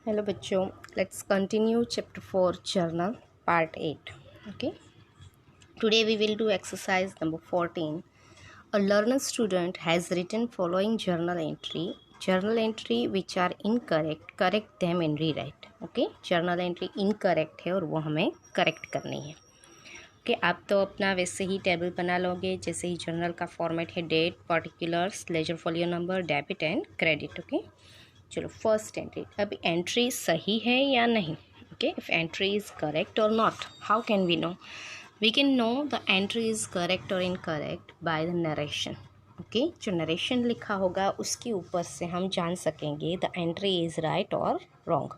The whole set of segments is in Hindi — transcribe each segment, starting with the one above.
हेलो बच्चों, let's continue chapter 4 journal part 8. Okay, today we will do exercise number 14. A learner student has written following journal entry which are incorrect, correct them and rewrite. Okay, journal entry incorrect है और वो हमें correct करनी है. ओके आप तो अपना वैसे ही टेबल बना लोगे जैसे ही जर्नल का फॉर्मेट है, date, particulars, ledger folio number, debit and credit. Okay चलो फर्स्ट एंट्री. अब एंट्री सही है या नहीं. Okay if entry is correct और not, how can we know? We can know the entry is correct और incorrect by the narration. Okay जो नरेशन लिखा होगा उसके ऊपर से हम जान सकेंगे द एंट्री इज राइट और wrong.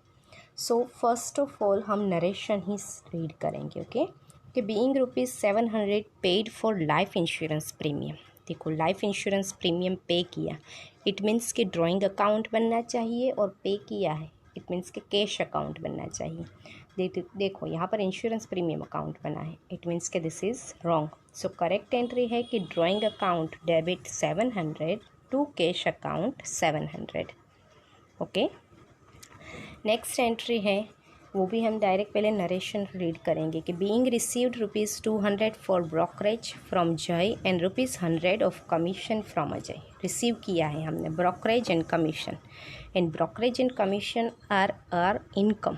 So first of all हम नरेशन ही रीड करेंगे. ओके कि being ₹700 paid for life insurance premium. देखो लाइफ इंश्योरेंस प्रीमियम पे किया, इट मीन्स कि ड्राइंग अकाउंट बनना चाहिए, और पे किया है इट मीन्स कि कैश अकाउंट बनना चाहिए. देखो यहाँ पर इंश्योरेंस प्रीमियम अकाउंट बना है, इट मीन्स कि this is wrong. So correct entry है कि drawing account debit 700 to cash account 700. Okay next entry है, वो भी हम डायरेक्ट पहले नरेशन रीड करेंगे कि being received ₹200 for brokerage from Jay and ₹100 of commission from Ajay. Receive किया है हमने brokerage and commission, and brokerage and commission are income.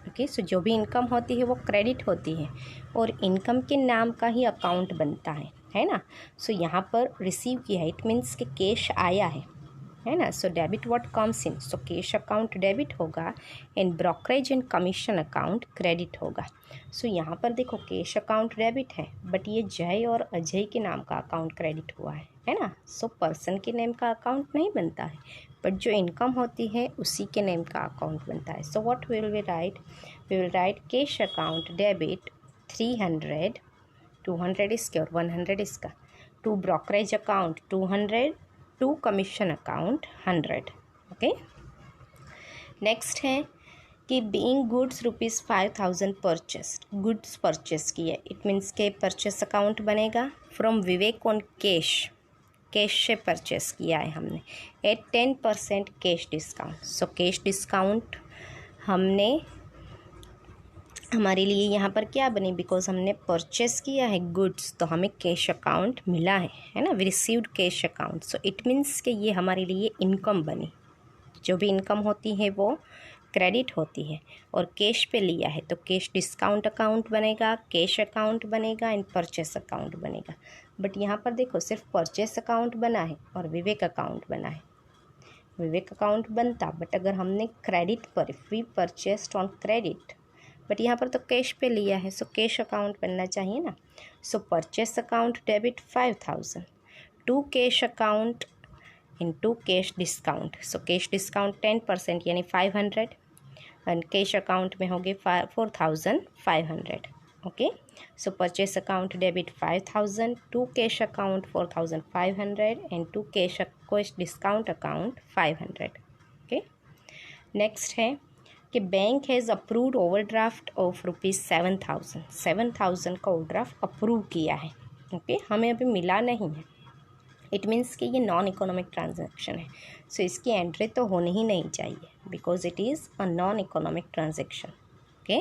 Okay so जो भी इनकम होती है वो क्रेडिट होती है, और इनकम के नाम का ही अकाउंट बनता है ना. सो यहाँ पर रिसीव किया है इट मीन्स कि कैश आया है ना. So debit what comes in, so cash account debit होगा and brokerage and commission account credit होगा. सो यहाँ पर देखो कैश अकाउंट डेबिट है, बट ये जय और अजय के नाम का अकाउंट क्रेडिट हुआ है ना. सो पर्सन के नेम का अकाउंट नहीं बनता है, बट जो इनकम होती है उसी के नेम का अकाउंट बनता है. So what will we write, we will write cash account debit 300, 200 इसके और 100 इसका, to brokerage account 200, to commission account 100. Okay next है कि being goods ₹5000 purchased, goods purchase किया, इट मीन्स के परचेस अकाउंट बनेगा. From Vivek on cash, cash से परचेस किया है हमने at 10% cash discount. So cash discount हमने हमारे लिए यहाँ पर क्या बनी, बिकॉज हमने परचेस किया है गुड्स तो हमें कैश अकाउंट मिला है ना. We received cash account. So it means कि ये हमारे लिए इनकम बनी. जो भी इनकम होती है वो क्रेडिट होती है, और कैश पे लिया है तो कैश डिस्काउंट अकाउंट बनेगा, कैश अकाउंट बनेगा एंड परचेस अकाउंट बनेगा. बट यहाँ पर देखो सिर्फ परचेस अकाउंट बना है और विवेक अकाउंट बना है. विवेक अकाउंट बनता, बट अगर हमने क्रेडिट पर, we purchased on credit, but यहाँ पर तो कैश पे लिया है, सो कैश अकाउंट बनना चाहिए ना. So purchase account debit 5000 to cash account in to cash discount. So cash discount 10% यानी 500, एंड कैश अकाउंट में होगी 4500. Okay so purchase account debit 5000 to cash account 4500 and to cash discount account 500. Okay next है कि bank has approved overdraft of ₹7000. 7000 का ओवरड्राफ्ट अप्रूव किया है. ओके हमें अभी मिला नहीं है, इट मीन्स कि ये नॉन इकोनॉमिक ट्रांजैक्शन है. सो इसकी एंट्री तो होनी ही नहीं चाहिए because it is a non economic transaction. Okay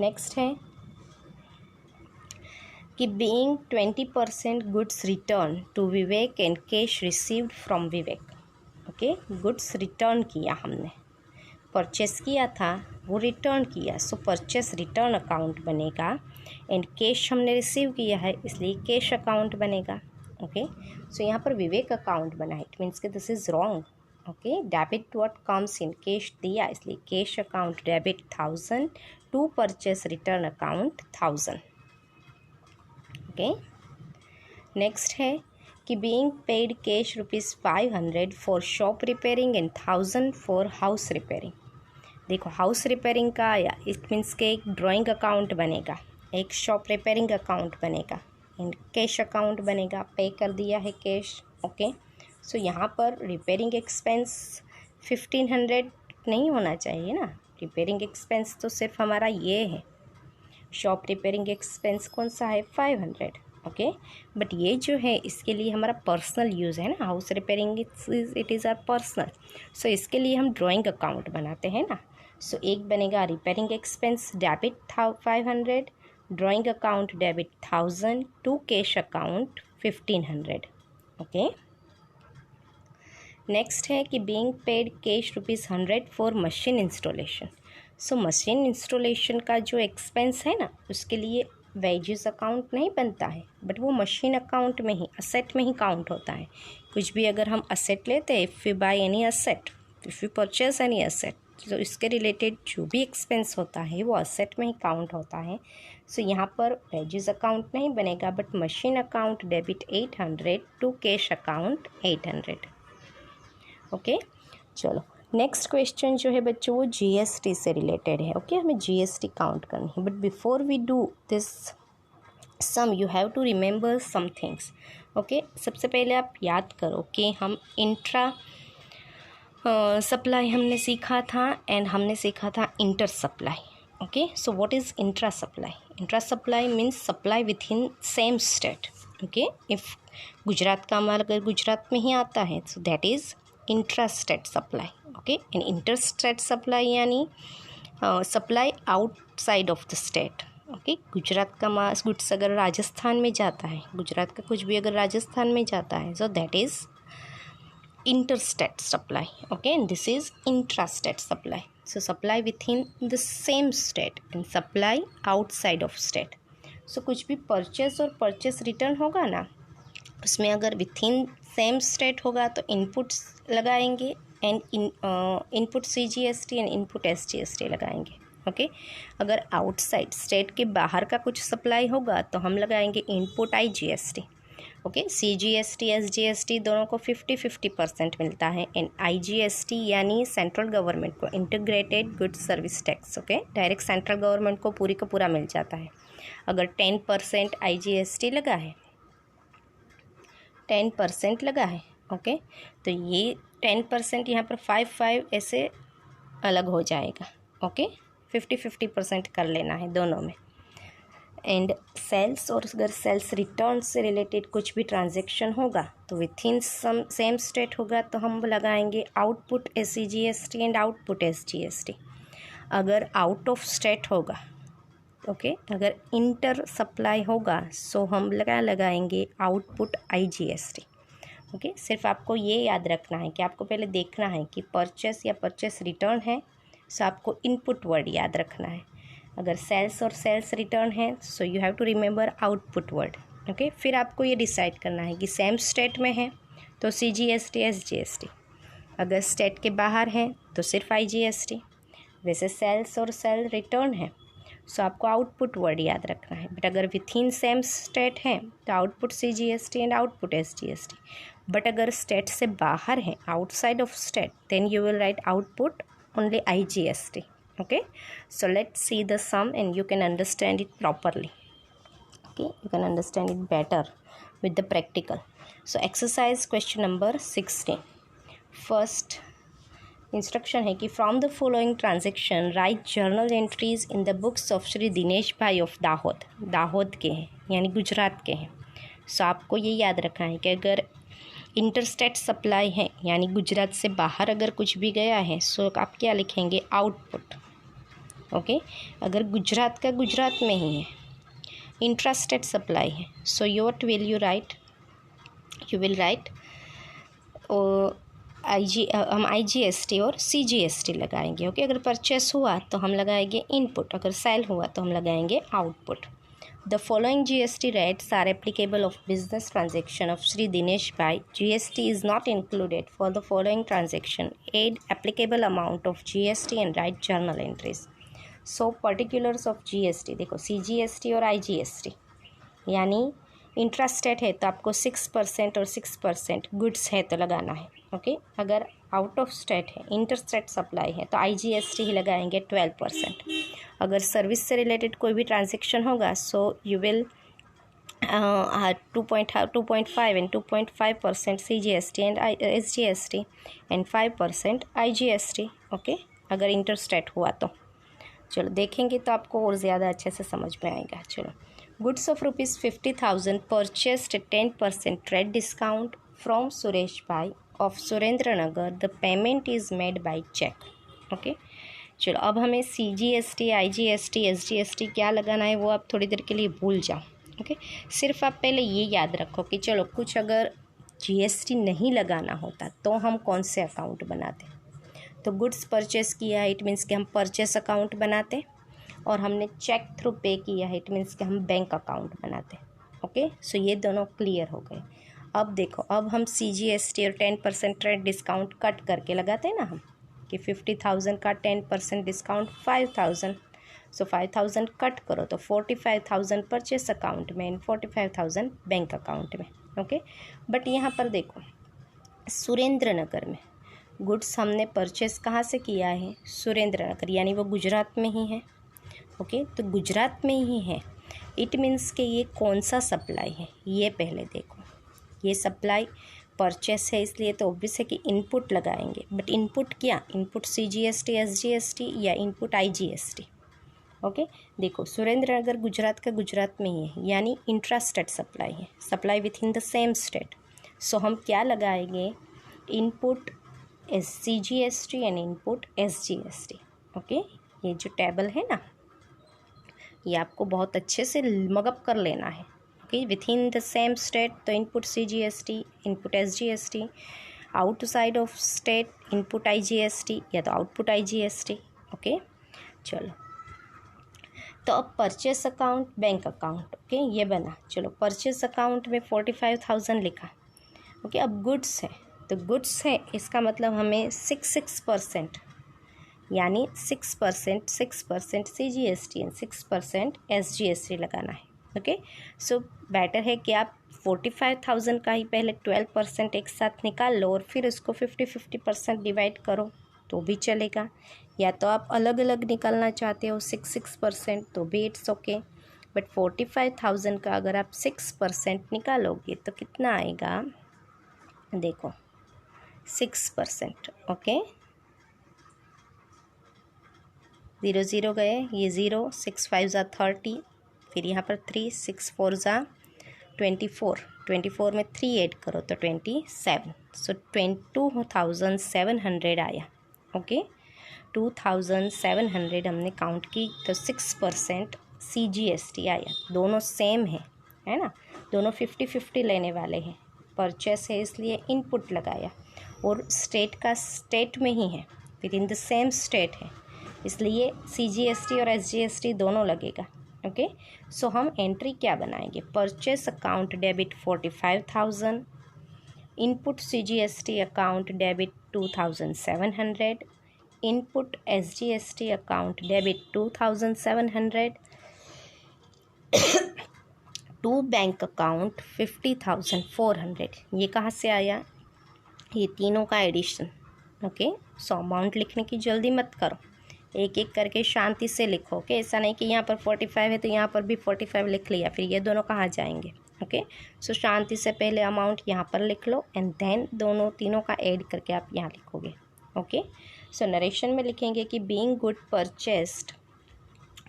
next है कि being 20% goods return to Vivek and cash received from Vivek. Okay goods return किया हमने, परचेस किया था वो रिटर्न किया, सो परचेस रिटर्न अकाउंट बनेगा, एंड कैश हमने रिसीव किया है इसलिए कैश अकाउंट बनेगा. ओके सो यहाँ पर विवेक अकाउंट बना है, इट मीन्स कि this is wrong. Okay debit what comes in, cash दिया इसलिए cash account debit 1000 to purchase return account 1000. Okay next है कि being paid cash ₹500 for shop repairing and 1000 for house repairing. देखो हाउस रिपेयरिंग का आया, इट मीन्स के एक ड्राइंग अकाउंट बनेगा, एक शॉप रिपेयरिंग अकाउंट बनेगा एंड कैश अकाउंट बनेगा. पे कर दिया है कैश. ओके सो यहाँ पर रिपेयरिंग एक्सपेंस 1500 नहीं होना चाहिए ना. रिपेयरिंग एक्सपेंस तो सिर्फ हमारा ये है, शॉप रिपेयरिंग एक्सपेंस कौन सा है 500. ओके। बट ये जो है इसके लिए हमारा पर्सनल यूज़ है ना, house repairing it is are personal. So इसके लिए हम ड्राइंग अकाउंट बनाते हैं ना। सो एक बनेगा repairing expense debit 500, drawing account debit 1000 to cash account 1500। Okay. Next है कि being paid cash ₹100 for machine installation. So machine installation का जो एक्सपेंस है ना उसके लिए वेजेस अकाउंट नहीं बनता है, बट वो मशीन अकाउंट में ही, असेट में ही काउंट होता है। कुछ भी अगर हम असेट लेते हैं, if you by any asset, if you purchase any asset, तो इसके रिलेटेड जो भी एक्सपेंस होता है वो असेट में ही काउंट होता है। सो यहाँ पर वेजेस अकाउंट नहीं बनेगा, but machine account debit 800 to cash account 800। Okay. चलो नेक्स्ट क्वेश्चन जो है बच्चों वो जीएसटी से रिलेटेड है। ओके, हमें जीएसटी काउंट करनी है, but before we do this sum you have to remember some things. Okay, सबसे पहले आप याद करो कि हम इंट्रा सप्लाई हमने सीखा था एंड हमने सीखा था inter supply. Okay, so what is intra supply? Intra supply means supply with in same state. Okay, if Gujarat का माल अगर गुजरात में ही आता है so that is intrastate supply. Okay, and interstate supply यानी supply outside of the state. Okay, Gujarat का मास गुड्स अगर राजस्थान में जाता है, गुजरात का कुछ भी अगर राजस्थान में जाता है so that is interstate supply. Okay, and this is intrastate supply. So supply with in the same state and supply outside of state. So कुछ भी परचेस और परचेस रिटर्न होगा ना, उसमें अगर विथ इन सेम स्टेट होगा तो इनपुट्स लगाएंगे and input CGST and input SGST लगाएंगे। ओके, अगर आउटसाइड स्टेट के बाहर का कुछ सप्लाई होगा तो हम लगाएंगे input IGST। Okay, CGST SGST दोनों को 50-50% मिलता है एंड IGST यानी सेंट्रल गवर्नमेंट को integrated goods service tax. Okay, direct central government को पूरी का पूरा मिल जाता है। अगर 10% IGST लगा है, 10% लगा है, ओके, तो ये 10% यहाँ पर 5 ऐसे अलग हो जाएगा। ओके, 50-50% कर लेना है दोनों में। एंड सेल्स, और अगर सेल्स रिटर्न से रिलेटेड कुछ भी ट्रांजेक्शन होगा तो विथ इन सेम स्टेट होगा तो हम लगाएंगे output SCGST and output SGST। अगर आउट ऑफ स्टेट होगा, ओके, अगर इंटर सप्लाई होगा सो हम लगाएंगे आउटपुट IGST। ओके, सिर्फ आपको ये याद रखना है कि आपको पहले देखना है कि परचेस या परचेस रिटर्न है, सो आपको इनपुट वर्ड याद रखना है। अगर सेल्स और सेल्स रिटर्न है so you have to remember output word. Okay, फिर आपको ये डिसाइड करना है कि सेम स्टेट में है तो CGST SGST, अगर स्टेट के बाहर है तो सिर्फ IGST। वैसे सेल्स और सेल रिटर्न है सो आपको आउटपुट वर्ड याद रखना है, बट अगर विथ इन सेम स्टेट है तो output CGST and output SGST। But अगर स्टेट से बाहर है, outside of state, then you will write output only IGST। okay, so let's see the sum and you can understand it properly. Okay, you can understand it better with the practical. So exercise question number 16. First instruction है कि from the following transaction write journal entries in the books of Shri Dinesh भाई of दाहोद। दाहोद के हैं यानी गुजरात के हैं। सो आपको ये याद रखना है कि अगर इंटरस्टेट सप्लाई है यानी गुजरात से बाहर अगर कुछ भी गया है सो आप क्या लिखेंगे? आउटपुट। ओके, अगर गुजरात का गुजरात में ही है, इंट्रास्टेट सप्लाई है, so what will you write? You will write हम IGST और CGST लगाएंगे। ओके, अगर परचेस हुआ तो हम लगाएंगे इनपुट, अगर सेल हुआ तो हम लगाएंगे output. The following GST rates are applicable of business transaction of Shri Dinesh Bhai. GST is not included for the following transaction. Add applicable amount of GST and write journal entries. So particulars of GST देखो, CGST और IGST यानी इंट्रास्टेट है तो आपको 6% और 6% गुड्स है तो लगाना है। ओके, अगर आउट ऑफ स्टेट है, इंटरस्टेट सप्लाई है तो IGST ही लगाएंगे 12%। अगर सर्विस से रिलेटेड कोई भी ट्रांजेक्शन होगा so you will 2.5 and 2.5% CGST and SGST and 5% IGST। Okay, अगर इंटरस्टेट हुआ तो चलो देखेंगे तो आपको और ज़्यादा अच्छे से समझ में आएगा। चलो goods of ₹50,000 purchased 10% trade discount from Suresh bhai of Surendranagar, the payment is made by cheque. Okay, चलो अब हमें CGST, IGST, SGST क्या लगाना है वो आप थोड़ी देर के लिए भूल जाओ। ओके, सिर्फ आप पहले ये याद रखो कि चलो कुछ अगर GST नहीं लगाना होता तो हम कौन से अकाउंट बनाते। तो गुड्स परचेस किया है, इट मीन्स कि हम परचेस अकाउंट बनाते, और हमने चेक थ्रू पे किया है, इट मीन्स कि हम बैंक अकाउंट बनाते। ओके, सो ये दोनों क्लियर हो गए। अब देखो, अब हम CGST और 10% ट्रेड डिस्काउंट कट करके लगाते हैं ना हम, कि 50,000 का 10% डिस्काउंट 5,000, सो 5,000 कट करो तो 45,000 परचेस अकाउंट में एंड 45,000 बैंक अकाउंट में। ओके, बट यहाँ पर देखो सुरेंद्र नगर में गुड्स हमने परचेस कहाँ से किया है, सुरेंद्र नगर, यानी वो गुजरात में ही है। ओके, तो गुजरात में ही है, इट मीन्स कि ये कौन सा सप्लाई है ये पहले देखो। ये सप्लाई परचेस है, इसलिए तो ऑब्वियस है कि इनपुट लगाएंगे, बट इनपुट क्या, इनपुट CGST, SGST या इनपुट IGST। ओके, देखो सुरेंद्र नगर गुजरात का गुजरात में ही है, यानी इंट्रा स्टेट सप्लाई है, supply with in the same state. So हम क्या लगाएंगे, input CGST and input SGST। ओके, ये जो टेबल है ना ये आपको बहुत अच्छे से मगअप कर लेना है। Okay, with in the same state तो input CGST, input SGST, outside of state input IGST या तो आउटपुट IGST। ओके, चलो तो अब purchase account, bank account, okay ये बना। चलो परचेस अकाउंट में 45,000 लिखा। ओके, अब गुड्स है तो गुड्स है, इसका मतलब हमें 6% यानी 6% CGST एंड 6% SGST लगाना है। ओके, सो बेटर है कि आप 45,000 का ही पहले 12% एक साथ निकाल लो और फिर उसको 50-50% डिवाइड करो तो भी चलेगा, या तो आप अलग अलग निकालना चाहते हो 6% तो भी इट्स ओके, बट 45,000 का अगर आप 6% निकालोगे तो कितना आएगा, देखो 6%। ओके, 0 0 गए, ये 0, 6 5 ज़ा 30, फिर यहाँ पर 3, 6 4 ज़ा 24, 24 में 3 ऐड करो तो 27, सो 22,700 आया। ओके, 2,700 हमने काउंट की तो 6% CGST आया। दोनों सेम है ना, दोनों 50-50 लेने वाले हैं। परचेस है इसलिए इनपुट लगाया, और स्टेट का स्टेट में ही है, with in the same state है, इसलिए CGST और SGST दोनों लगेगा। ओके, सो हम एंट्री क्या बनाएंगे, purchase account debit 45,000, input CGST account debit 2,700, input SGST account debit 2,700, to bank account 50,400। ये कहाँ से आया, ये तीनों का एडिशन। ओके, सो अमाउंट लिखने की जल्दी मत करो, एक एक करके शांति से लिखो। ओके, ऐसा नहीं कि यहाँ पर 45 है तो यहाँ पर भी 45 लिख लिया, फिर ये दोनों कहाँ जाएंगे। ओके, सो शांति से पहले अमाउंट यहाँ पर लिख लो एंड देन दोनों तीनों का ऐड करके आप यहाँ लिखोगे। ओके, सो नरेशन में लिखेंगे कि being good purchased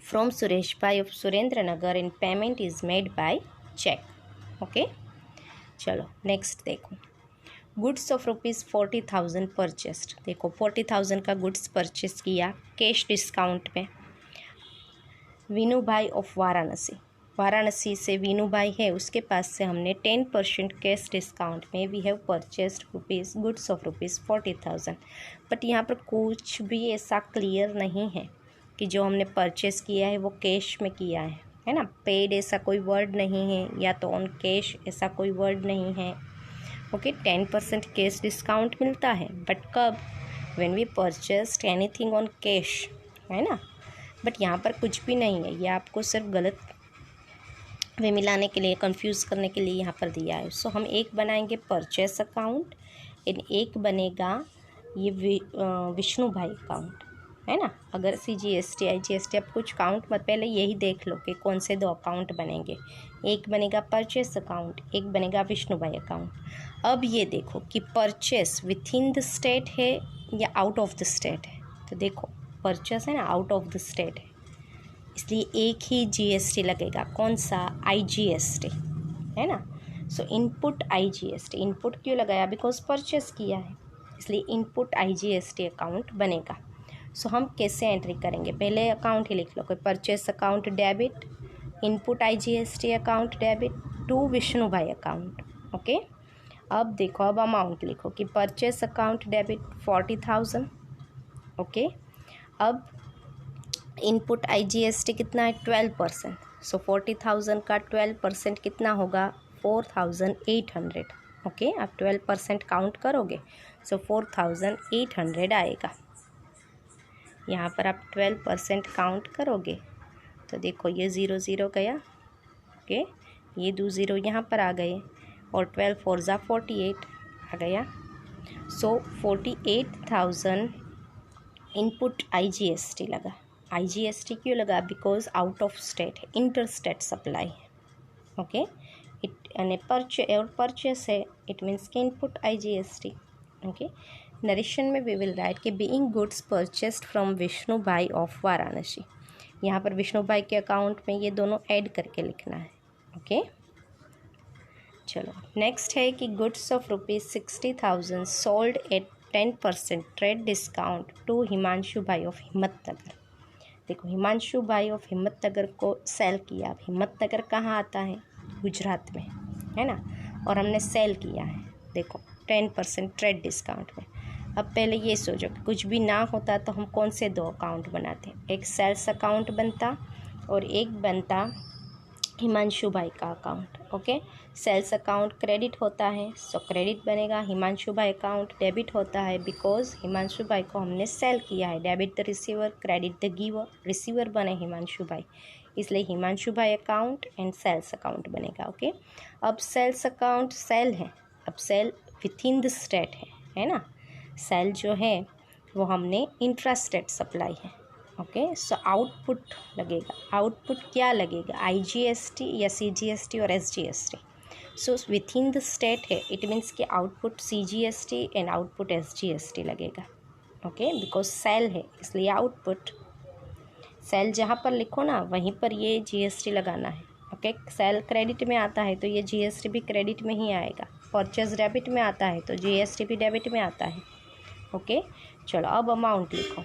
from Suresh bhai of Surendranagar in payment is made by cheque. Okay, चलो नेक्स्ट देखो, गुड्स ऑफ ₹40,000 परचेस्ड। देखो 40,000 का गुड्स परचेस किया कैश डिस्काउंट में, वीनू भाई ऑफ वाराणसी, वाराणसी से वीनू भाई है, उसके पास से हमने 10% कैश डिस्काउंट में we have purchased goods of ₹40,000। But यहाँ पर कुछ भी ऐसा क्लियर नहीं है कि जो हमने परचेस किया है वो कैश में किया है ना, पेड ऐसा कोई वर्ड नहीं है, या तो ऑन कैश ऐसा कोई वर्ड नहीं है। ओके, 10% कैश डिस्काउंट मिलता है, बट कब, when we purchased anything on cash, है ना, बट यहाँ पर कुछ भी नहीं है, ये आपको सिर्फ गलत वे मिलाने के लिए, कंफ्यूज करने के लिए यहाँ पर दिया है। सो हम एक बनाएंगे परचेस अकाउंट एंड एक बनेगा ये विष्णु भाई अकाउंट, है ना। अगर CGST IGST आप कुछ काउंट मत, पहले यही देख लो कि कौन से दो अकाउंट बनेंगे, एक बनेगा परचेस अकाउंट, एक बनेगा विष्णु भाई अकाउंट। अब ये देखो कि purchase with in the state है या आउट ऑफ द स्टेट है, तो देखो परचेस है ना आउट ऑफ द स्टेट है, इसलिए एक ही GST लगेगा, कौन सा, IGST, है ना। सो इनपुट IGST, इनपुट क्यों लगाया, बिकॉज परचेस किया है, इसलिए इनपुट IGST अकाउंट बनेगा। सो हम कैसे एंट्री करेंगे, पहले अकाउंट ही लिख लो, कोई purchase account debit, input IGST account debit to Vishnu भाई अकाउंट। ओके, अब देखो, अब अमाउंट लिखो कि परचेस अकाउंट डेबिट 40,000। ओके, अब इनपुट IGST कितना है, 12%। सो 40,000 का 12% कितना होगा, 4,800। ओके, आप 12% काउंट करोगे, सो 4,800 आएगा। यहाँ पर आप 12% काउंट करोगे तो देखो ये 0 0 गया। ओके, ये 2 0 यहाँ पर आ गए, और 12 4 ज़ा 48 आ गया। सो 48,000 इनपुट IGST लगा। IGST क्यों लगा, बिकॉज आउट ऑफ स्टेट है, इंटर स्टेट सप्लाई है। ओके, इट यानी परचेस है, इट मीन्स के इनपुट IGST। ओके, नरेशन में वी विल राइट कि being goods purchased from Vishnu भाई ऑफ वाराणसी। यहाँ पर विष्णु भाई के अकाउंट में ये दोनों ऐड करके लिखना है। ओके, चलो नेक्स्ट है कि goods of ₹60,000 sold at 10% trade discount to Himanshu भाई ऑफ हिम्मतनगर। देखो, हिमांशु भाई ऑफ हिम्मतनगर को सेल किया। अब हिम्मतनगर कहाँ आता है, गुजरात में, है ना, और हमने सेल किया है, देखो 10% ट्रेड डिस्काउंट में। अब पहले ये सोचो कि कुछ भी ना होता तो हम कौन से दो अकाउंट बनाते, एक सेल्स अकाउंट बनता और एक बनता हिमांशु भाई का account. Okay, sales account credit होता है, सो क्रेडिट बनेगा। हिमांशु भाई अकाउंट डेबिट होता है, बिकॉज हिमांशु भाई को हमने सेल किया है। Debit the receiver, credit the giver, receiver बने हिमांशु भाई, इसलिए हिमांशु भाई अकाउंट एंड सेल्स अकाउंट बनेगा। ओके, अब सेल्स अकाउंट सेल है, अब sale with in the state है ना। सेल जो है वो हमने इंट्रा स्टेट सप्लाई है। ओके, सो आउटपुट लगेगा। आउटपुट क्या लगेगा, IGST या CGST और SGST। So with in the state है, इट मीन्स कि output CGST and output SGST लगेगा। ओके, बिकॉज सेल है इसलिए आउटपुट, सेल जहाँ पर लिखो ना वहीं पर ये GST लगाना है। ओके, सेल क्रेडिट में आता है तो ये GST भी क्रेडिट में ही आएगा। परचेज डेबिट में आता है तो GST भी डेबिट में आता है। ओके, चलो अब अमाउंट लिखो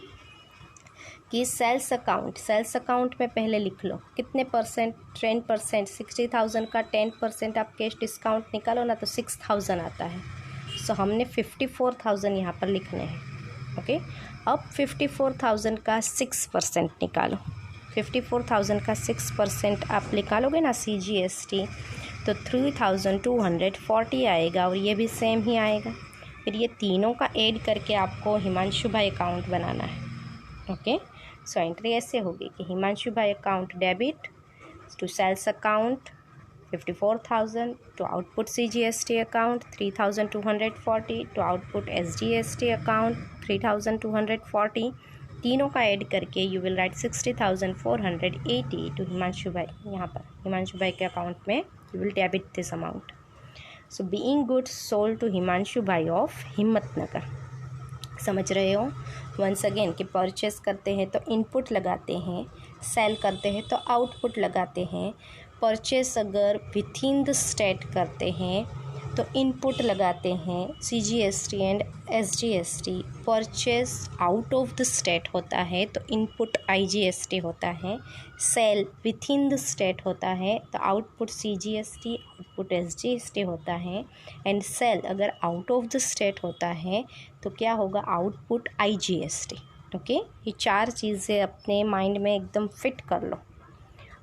कि सेल्स अकाउंट में पहले लिख लो कितने परसेंट, 10%। 60,000 का 10% आप कैश डिस्काउंट निकालो ना तो 6,000 आता है। सो हमने 54,000 यहाँ पर लिखने हैं। ओके, अब 54,000 का 6% निकालो। 54,000 का 6% आप निकालोगे ना CGST तो 3,240 आएगा, और ये भी सेम ही आएगा। फिर ये तीनों का ऐड करके आपको हिमांशु भाई अकाउंट बनाना है। ओके, सो एंट्री ऐसे होगी कि हिमांशु भाई account debit to sales account 54,000, to output CGST account 3,240, to output SGST account 3,240। तीनों का ऐड करके you will write 60,480 to Himanshu भाई। यहाँ पर हिमांशु भाई के अकाउंट में you will debit this amount. So being goods sold to Himanshu भाई ऑफ हिम्मतनगर। समझ रहे हो, वंस अगेन कि परचेस करते हैं तो इनपुट लगाते हैं, सेल करते हैं तो आउटपुट लगाते हैं। परचेस अगर विथ इन द स्टेट करते हैं तो इनपुट लगाते हैं CGST and SGST। Purchase out of the state होता है तो इनपुट IGST होता है। Sale with in the state होता है तो आउटपुट CGST, आउटपुट SGST होता है। एंड सेल अगर आउट ऑफ द स्टेट होता है तो क्या होगा, आउटपुट IGST। ओके, ये चार चीज़ें अपने माइंड में एकदम फिट कर लो।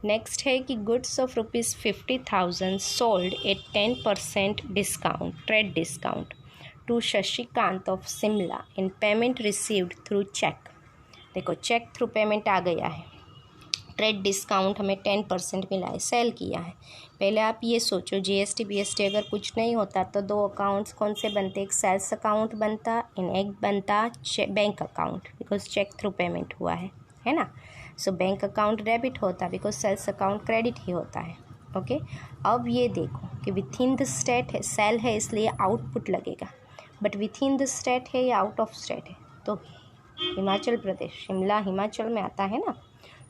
नेक्स्ट है कि goods of ₹50,000 sold at 10% discount, trade discount to Shashikant of Shimla in payment received through cheque. देखो, चेक थ्रू पेमेंट आ गया है, ट्रेड डिस्काउंट हमें 10% मिला है, सेल किया है। पहले आप ये सोचो GST BST अगर कुछ नहीं होता तो दो अकाउंट्स कौन से बनते, एक सेल्स अकाउंट बनता एंड एक बनता bank account, because cheque through payment हुआ है ना। सो बैंक अकाउंट डेबिट होता बिकॉज सेल्स अकाउंट क्रेडिट ही होता है। ओके, अब ये देखो कि विथ इन द स्टेट है, सेल है इसलिए आउटपुट लगेगा, but with in the state है या आउट ऑफ स्टेट है, तो हिमाचल प्रदेश, शिमला हिमाचल में आता है ना,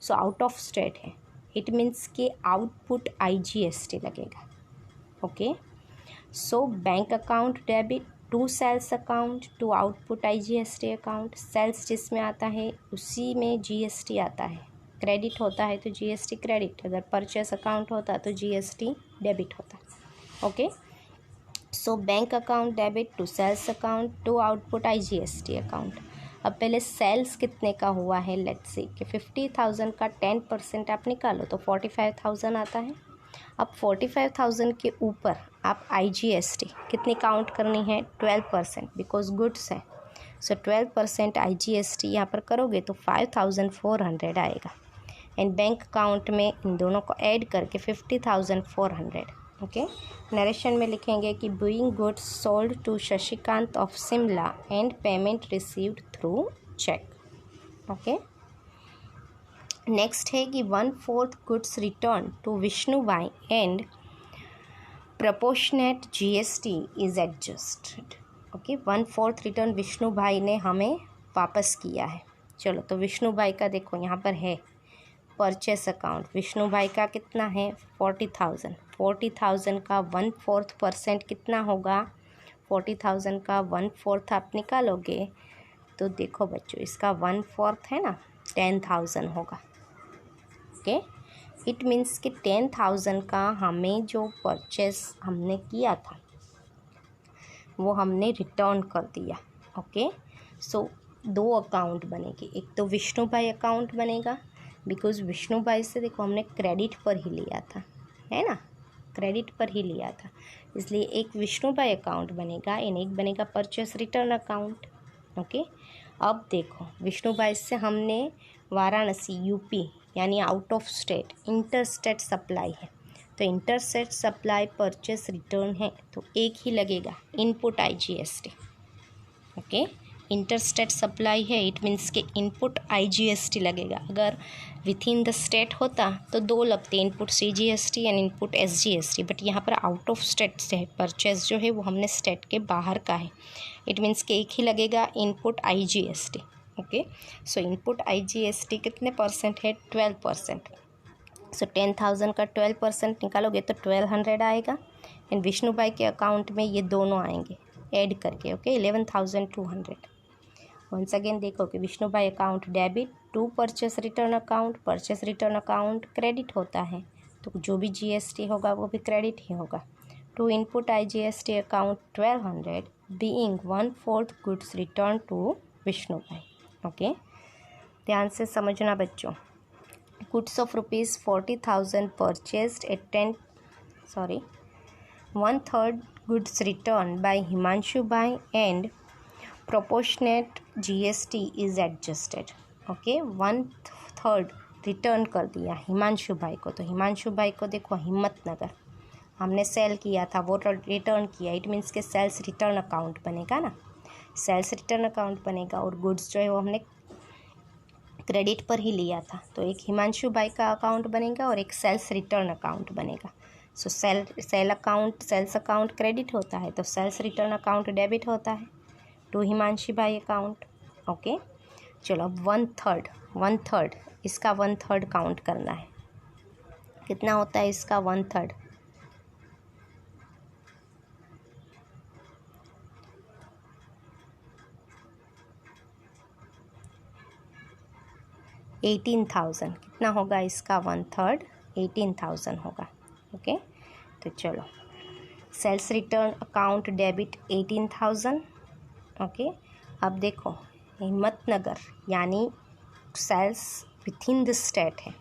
सो आउट ऑफ स्टेट है, इट मीन्स कि आउटपुट IGST लगेगा। Okay, so bank account debit to sales account to output IGST account. Sales जिसमें आता है उसी में GST आता है, क्रेडिट होता है तो GST क्रेडिट, अगर परचेस अकाउंट होता तो GST डेबिट होता। Okay, so bank account debit to sales account to output IGST account. अब पहले सेल्स कितने का हुआ है, लेट्स से कि 50,000 का 10% आप निकालो तो 45,000 आता है। अब 45,000 के ऊपर आप IGST कितनी काउंट करनी है, 12%, बिकॉज गुड्स है। सो 12% IGST यहाँ पर करोगे तो 5,400 आएगा। एंड बैंक अकाउंट में इन दोनों को ऐड करके 50,400। ओके, नरेशन में लिखेंगे कि being goods sold to Shashikant of Shimla and payment received through cheque. Okay, next है कि 1/4 goods return to Vishnubai and proportionate GST is adjusted. Okay, 1/4 return Vishnubai ने हमें वापस किया है। चलो, तो विष्णुबाई का देखो यहाँ पर है परचेस अकाउंट, विष्णुबाई का कितना है 40,000। 40,000 का 1/4% कितना होगा, 40,000 का 1/4 आप निकालोगे तो देखो बच्चों, इसका 1/4 है ना 10,000 होगा। ओके, इट मीन्स कि 10,000 का हमें जो परचेस हमने किया था वो हमने रिटर्न कर दिया। ओके, सो दो अकाउंट बनेगी, एक तो विष्णुबाई अकाउंट बनेगा, बिकॉज विष्णुबाई से देखो हमने क्रेडिट पर ही लिया था, है ना, क्रेडिट पर ही लिया था, इसलिए एक विष्णुबाई अकाउंट बनेगा एंड एक बनेगा परचेस रिटर्न अकाउंट। ओके, अब देखो विष्णुबाई से हमने वाराणसी UP यानी out of state inter state supply है, तो inter state supply purchase return है तो एक ही लगेगा, input IGST। Okay, inter state supply है, इट मीन्स के इनपुट IGST लगेगा। अगर विथ इन द स्टेट होता तो दो लगते, input CGST and input SGST, but यहाँ पर आउट ऑफ स्टेट से है, परचेस जो है वो हमने स्टेट के बाहर का है, इट मीन्स के एक ही लगेगा, इनपुट IGST। ओके, सो इनपुट IGST कितने परसेंट है, 12%। सो 10,000 का 12% निकालोगे तो 1,200 आएगा एंड विष्णुबाई के अकाउंट में ये दोनों आएंगे ऐड करके। ओके, 11,200। वंस अगेन देखो कि Vishnubai account debit to purchase return account, purchase return account credit होता है तो जो भी GST होगा वो भी क्रेडिट ही होगा। To input IGST account 1,200 being 1/4 goods return to Vishnubai. Okay, ध्यान से समझना बच्चों, goods of ₹40,000 purchased at 1/3 goods returned by Himanshu Bai and proportionate GST is adjusted। Okay, 1/3 return कर दिया हिमांशु भाई को, तो हिमांशु भाई को देखो हिम्मतनगर हमने सेल किया था वो रिटर्न किया, इट मीन्स के सेल्स रिटर्न अकाउंट बनेगा ना, सेल्स रिटर्न अकाउंट बनेगा और गुड्स जो है वो हमने क्रेडिट पर ही लिया था, तो एक हिमांशु भाई का अकाउंट बनेगा और एक सेल्स रिटर्न अकाउंट बनेगा। सो सेल्स अकाउंट क्रेडिट होता है तो सेल्स रिटर्न अकाउंट डेबिट होता है टू हिमांशु भाई अकाउंट। ओके, चलो अब 1/3 इसका 1/3 काउंट करना है, कितना होता है इसका 1/3, $18,000। कितना होगा इसका 1/3, $18,000 होगा। ओके, तो चलो sales return account debit 18,000। Okay, अब देखो हिम्मतनगर यानी sales with in the state है,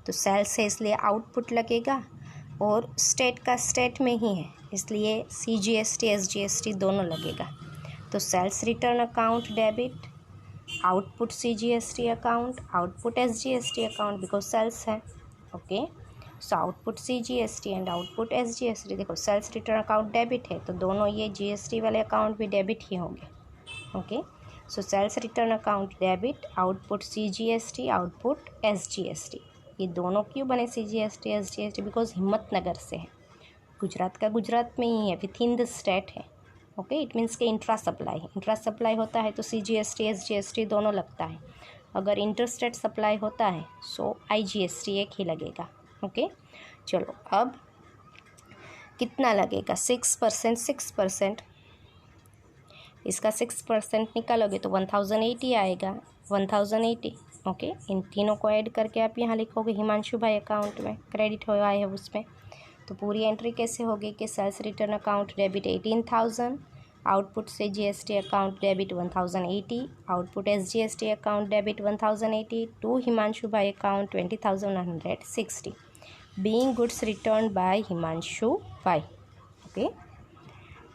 तो सेल्स है इसलिए आउटपुट लगेगा और स्टेट का स्टेट में ही है इसलिए CGST SGST दोनों लगेगा, तो sales return account debit output CGST account output SGST account because sales है। Okay, so output CGST and output SGST, देखो सेल्स रिटर्न अकाउंट डेबिट है तो दोनों ये GST वाले अकाउंट भी डेबिट ही होंगे। Okay, so sales return account debit output CGST output SGST, ये दोनों क्यों बने CGST SGST, बिकॉज हिम्मतनगर से है, गुजरात का गुजरात में ही है, विथ इन द स्टेट है। ओके, इट मीन्स के इंट्रा सप्लाई होता है तो CGST SGST दोनों लगता है, अगर इंटरस्टेट सप्लाई होता है सो IGST एक ही लगेगा। ओके, चलो अब कितना लगेगा, 6%, इसका 6% निकालोगे तो 1080 आएगा, 1080। ओके, इन तीनों को ऐड करके आप यहाँ लिखोगे हिमांशु भाई अकाउंट में क्रेडिट हुआ है उसमें। तो पूरी एंट्री कैसे होगी कि sales return account debit 18,000, output से GST account debit 1080, output SGST account debit 1080 to Himanshu भाई account 20,160 being goods return by Himanshu bhai. Okay,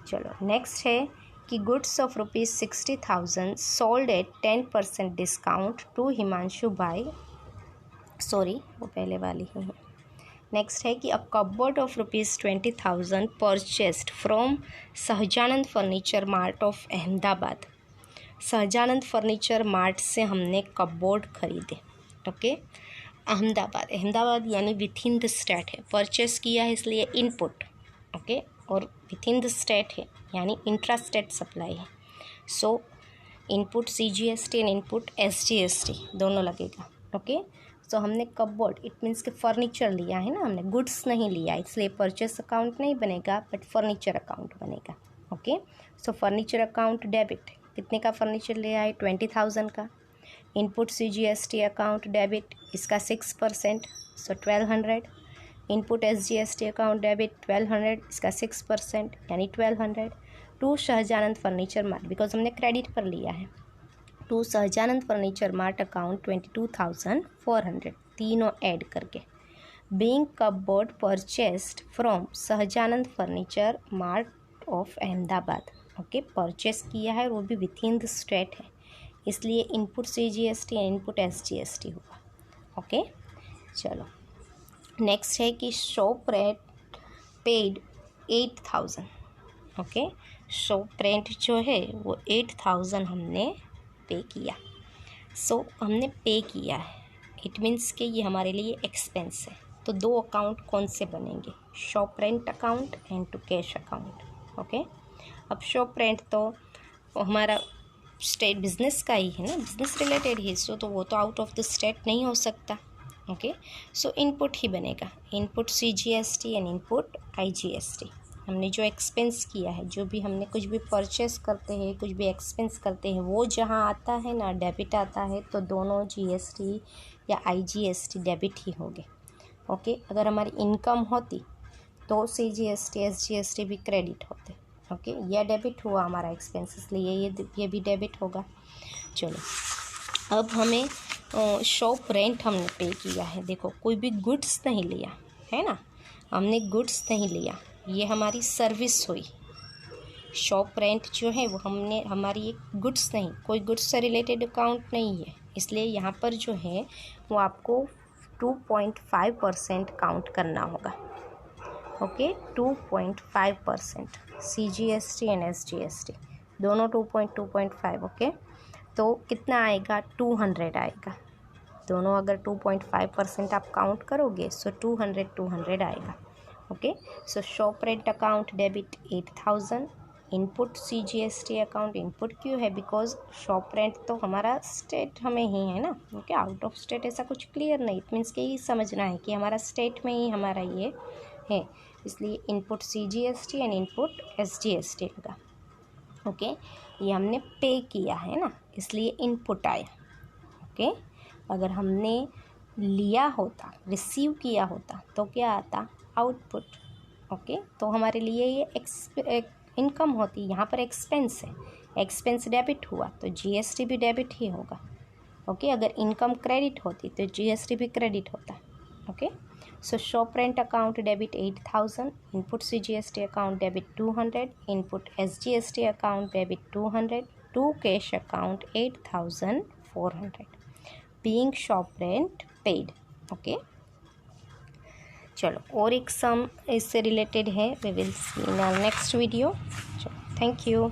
चलो नेक्स्ट है कि goods of ₹60,000 sold at 10% discount to Himanshu bhai, sorry वो पहले वाली ही है। नेक्स्ट है कि a cupboard of ₹20,000 purchased from Sahajanand furniture mart of Ahmedabad. Sahajanand furniture mart से हमने कपबोर्ड खरीदे। ओके, अहमदाबाद यानी विथ इन द स्टेट है, परचेस किया है इसलिए इनपुट। ओके, और विथ इन द स्टेट है यानी इंट्रा स्टेट सप्लाई है। So input CGST and input SGST दोनों लगेगा। ओके, सो हमने कपबोर्ड इट मीन्स कि फर्नीचर लिया है ना, हमने गुड्स नहीं लिया, इसलिए परचेस अकाउंट नहीं बनेगा बट फर्नीचर अकाउंट बनेगा। ओके, सो फर्नीचर अकाउंट डेबिट, कितने का फर्नीचर लिया है, 20,000 का। इनपुट CGST अकाउंट डेबिट, इसका 6%, so 1200। Input SGST account debit 1200, इसका 6% यानी 1200 to Sahajanand furniture mart, because हमने क्रेडिट पर लिया है, to Sahajanand furniture mart account 22,400, तीनों ऐड करके। Being cupboard purchased from Sahajanand furniture mart of Ahmedabad. Okay, purchase किया है और वो भी विथ इन द स्टेट है, इसलिए input CGST and input SGST हुआ। ओके, चलो नेक्स्ट है कि shop rent paid 8,000। Okay, shop rent जो है वो 8,000 हमने पे किया। सो हमने पे किया है, इट मीन्स कि ये हमारे लिए एक्सपेंस है। तो दो अकाउंट कौन से बनेंगे, shop rent account and to cash account. Okay, अब शॉप रेंट तो हमारा स्टेट बिजनेस का ही है ना, बिजनेस रिलेटेड ही, सो तो वो तो आउट ऑफ द स्टेट नहीं हो सकता। ओके, सो इनपुट ही बनेगा, input CGST and input IGST। हमने जो एक्सपेंस किया है, जो भी हमने कुछ भी परचेस करते हैं, कुछ भी एक्सपेंस करते हैं, वो जहाँ आता है ना डेबिट आता है, तो दोनों GST या IGST डेबिट ही होंगे। ओके, अगर हमारी इनकम होती तो CGST SGST भी क्रेडिट होते। ओके, यह डेबिट हुआ हमारा एक्सपेंस, इसलिए ये भी डेबिट होगा। चलो अब हमें शॉप रेंट हमने पे किया है। देखो कोई भी गुड्स नहीं लिया है ना, हमने गुड्स नहीं लिया, ये हमारी सर्विस हुई। शॉप रेंट जो है वो हमने हमारी एक गुड्स नहीं, कोई गुड्स से रिलेटेड अकाउंट नहीं है, इसलिए यहाँ पर जो है वो आपको 2.5% काउंट करना होगा। ओके, 2.5% CGST एंड SGST दोनों 2.5। ओके, तो कितना आएगा, 200 आएगा। दोनों अगर 2.5% आप काउंट करोगे सो 200 आएगा। Okay, so shop rent account debit 8,000, input CGST account input क्यों है, बिकॉज शॉप रेंट तो हमारा स्टेट हमें ही है ना। ओके, आउट ऑफ स्टेट ऐसा कुछ क्लियर नहीं, इट मीन्स कि ये समझना है कि हमारा स्टेट में ही हमारा ये है, इसलिए input CGST and input SGST लगा। ओके, ये हमने पे किया है ना, इसलिए इनपुट आया। ओके, अगर हमने लिया होता, रिसीव किया होता तो क्या आता, आउटपुट। ओके, तो हमारे लिए ये इनकम होती, यहाँ पर एक्सपेंस है, एक्सपेंस डेबिट हुआ तो GST भी डेबिट ही होगा। ओके, अगर इनकम क्रेडिट होती तो GST भी क्रेडिट होता। Okay, so shop rent account debit 8,000, input CGST account debit 200, input SGST account debit 200 to cash account 8,400 being shop rent paid. Okay, चलो और एक सम इससे रिलेटेड है, we will see in our next video. चलो, थैंक यू।